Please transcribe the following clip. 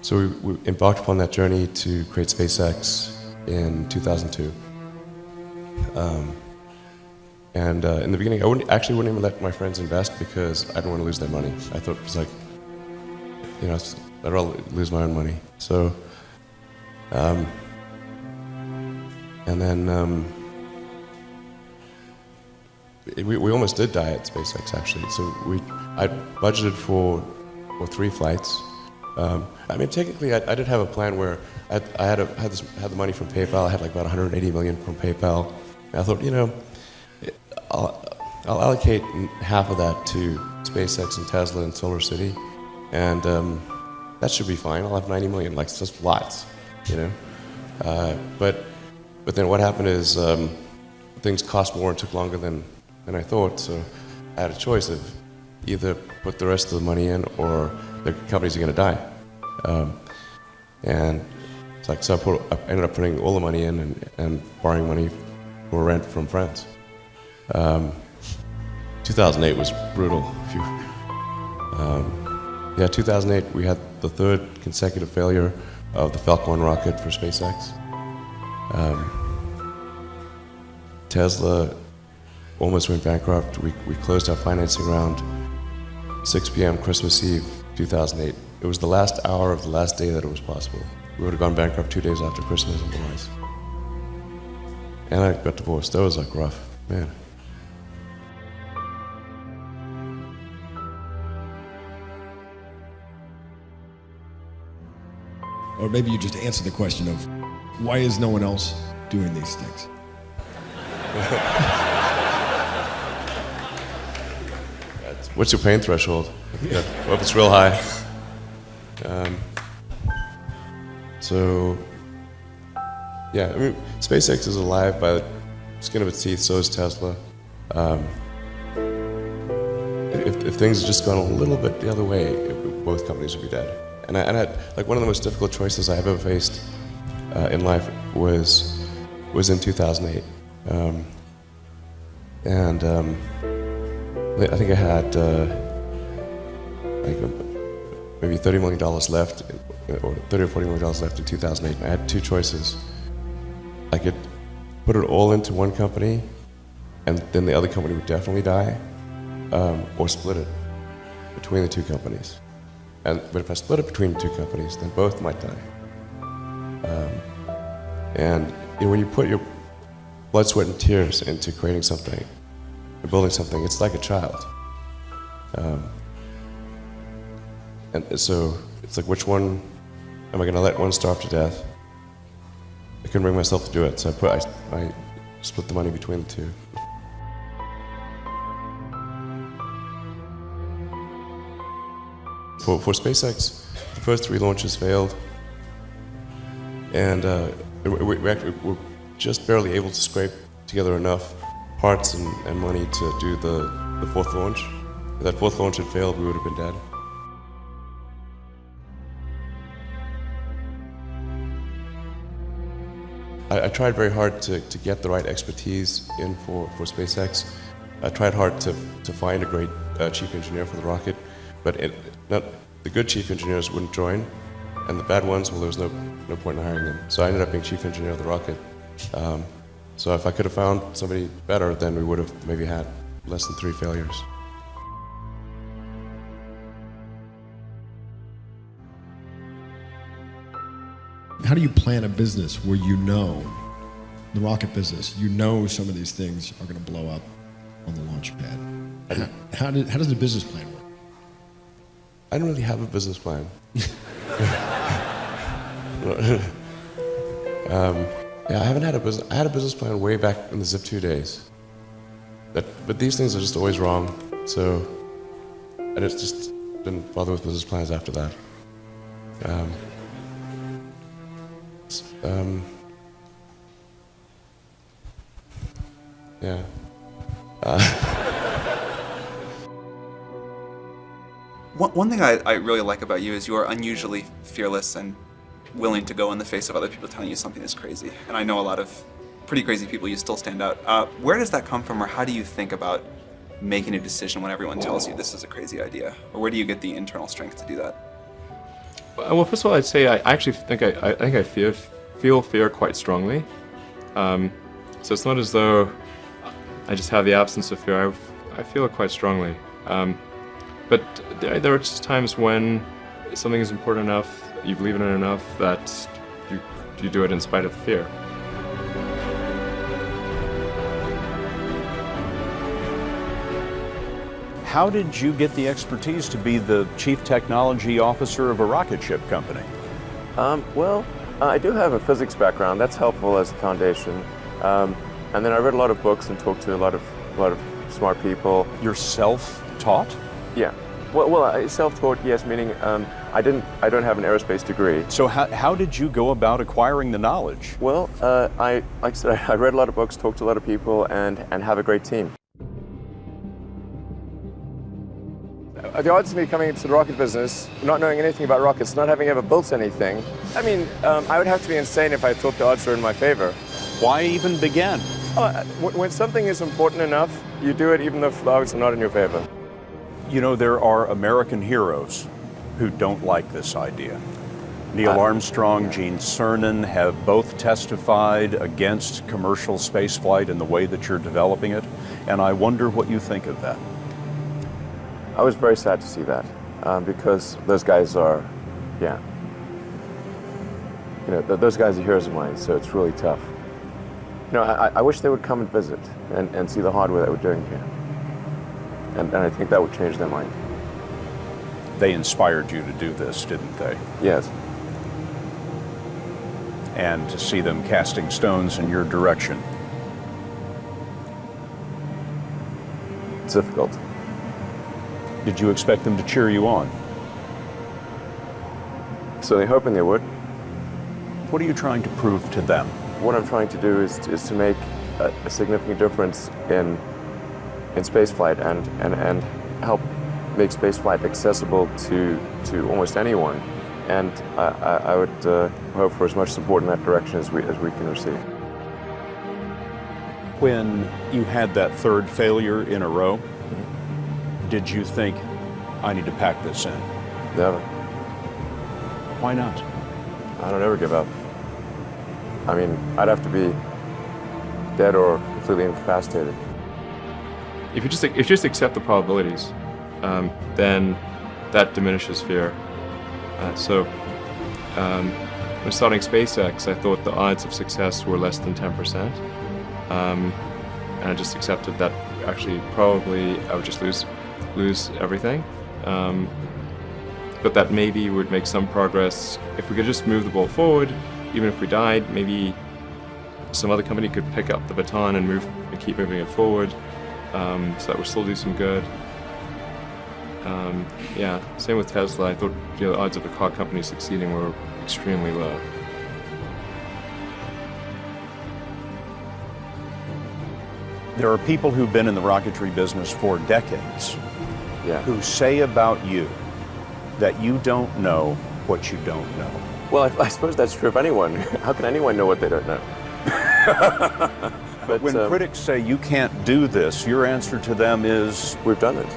So we embarked upon that journey to create SpaceX in 2002. In the beginning, I wouldn't even let my friends invest because I didn't want to lose their money. I thought it was like, I'd rather lose my own money. So, we almost did die at SpaceX actually. So I budgeted for 3 flights. Technically, I did have a plan where I had the money from PayPal. I had like about 180 million from PayPal. And I thought, I'll allocate half of that to SpaceX and Tesla and Solar City, and that should be fine. I'll have 90 million, like just lots, But then what happened is things cost more and took longer than I thought. So I had a choice of either put the rest of the money in or the companies are going to die. And it's like, so I ended up putting all the money in and borrowing money for rent from friends. 2008 was brutal. 2008 we had the 3rd consecutive failure of the Falcon 1 rocket for SpaceX. Tesla almost went bankrupt. We closed our financing round 6 p.m. Christmas Eve 2008. It was the last hour of the last day that it was possible. We would have gone bankrupt 2 days after Christmas otherwise. And I got divorced. That was like rough, man. Or maybe you just answer the question of, why is no one else doing these things? What's your pain threshold? Well, if it's real high. SpaceX is alive by the skin of its teeth, so is Tesla. If things had just gone a little bit the other way, both companies would be dead. And I had, like, one of the most difficult choices I have ever faced in life was in 2008. I think I had maybe $30 million left, or $30 or $40 million left in 2008. And I had 2 choices. I could put it all into one company, and then the other company would definitely die, or split it between the 2 companies. But if I split it between the 2 companies, then both might die. When you put your blood, sweat, and tears into creating something, or building something, it's like a child. And so it's like, which one am I going to let one starve to death? I couldn't bring myself to do it, so I split the money between the 2. For SpaceX, the first 3 launches failed, and we're just barely able to scrape together enough parts and money to do the 4th launch. If that 4th launch had failed, we would have been dead. I tried very hard to get the right expertise in for SpaceX. I tried hard to find a great chief engineer for the rocket, but the good chief engineers wouldn't join, and the bad ones, well, there was no point in hiring them. So I ended up being chief engineer of the rocket. So if I could have found somebody better, then we would have maybe had less than 3 failures. How do you plan a business where the rocket business, some of these things are going to blow up on the launch pad? How does the business plan work? I don't really have a business plan. I haven't had a business. I had a business plan way back in the Zip 2 days. But these things are just always wrong. So I just didn't bother with business plans after that. One thing I really like about you is you are unusually fearless and willing to go in the face of other people telling you something is crazy. And I know a lot of pretty crazy people, you still stand out. Where does that come from, or how do you think about making a decision when everyone tells you this is a crazy idea? Or where do you get the internal strength to do that? Well, first of all, I'd say I actually think I feel fear quite strongly. So it's not as though I just have the absence of fear. I feel it quite strongly. But there are just times when something is important enough, you believe in it enough, that you do it in spite of the fear. How did you get the expertise to be the chief technology officer of a rocket ship company? I do have a physics background. That's helpful as a foundation. And then I read a lot of books and talked to a lot of smart people. You're self-taught? Yeah. Well, self-taught, yes, meaning I don't have an aerospace degree. So how did you go about acquiring the knowledge? Well, like I said, I read a lot of books, talked to a lot of people, and have a great team. The odds of me coming into the rocket business, not knowing anything about rockets, not having ever built anything, I mean, I would have to be insane if I thought the odds were in my favor. Why even begin? When something is important enough, you do it even if the odds are not in your favor. You know, there are American heroes who don't like this idea. Neil Armstrong, Gene Cernan have both testified against commercial spaceflight in the way that you're developing it, and I wonder what you think of that. I was very sad to see that because those guys are, yeah. You know, those guys are heroes of mine, so it's really tough. You know, I wish they would come and visit and see the hardware that we're doing here. And I think that would change their mind. They inspired you to do this, didn't they? Yes. And to see them casting stones in your direction. It's difficult. Did you expect them to cheer you on? So they're hoping they would. What are you trying to prove to them? What I'm trying to do is to make a significant difference in spaceflight and help make spaceflight accessible to almost anyone. And I would hope for as much support in that direction as we can receive. When you had that third failure in a row, did you think, I need to pack this in? Never. Why not? I don't ever give up. I mean, I'd have to be dead or completely incapacitated. If you just accept the probabilities, then that diminishes fear. When starting SpaceX, I thought the odds of success were less than 10%, and I just accepted that actually probably I would just lose everything. But that maybe would make some progress if we could just move the ball forward. Even if we died, maybe some other company could pick up the baton and keep moving it forward, so that would still do some good. Yeah, same with Tesla. I thought the odds of a car company succeeding were extremely low. There are people who've been in the rocketry business for decades Yeah. who say about you that you don't know what you don't know. Well, I suppose that's true of anyone. How can anyone know what they don't know? But When critics say you can't do this, your answer to them is, we've done it.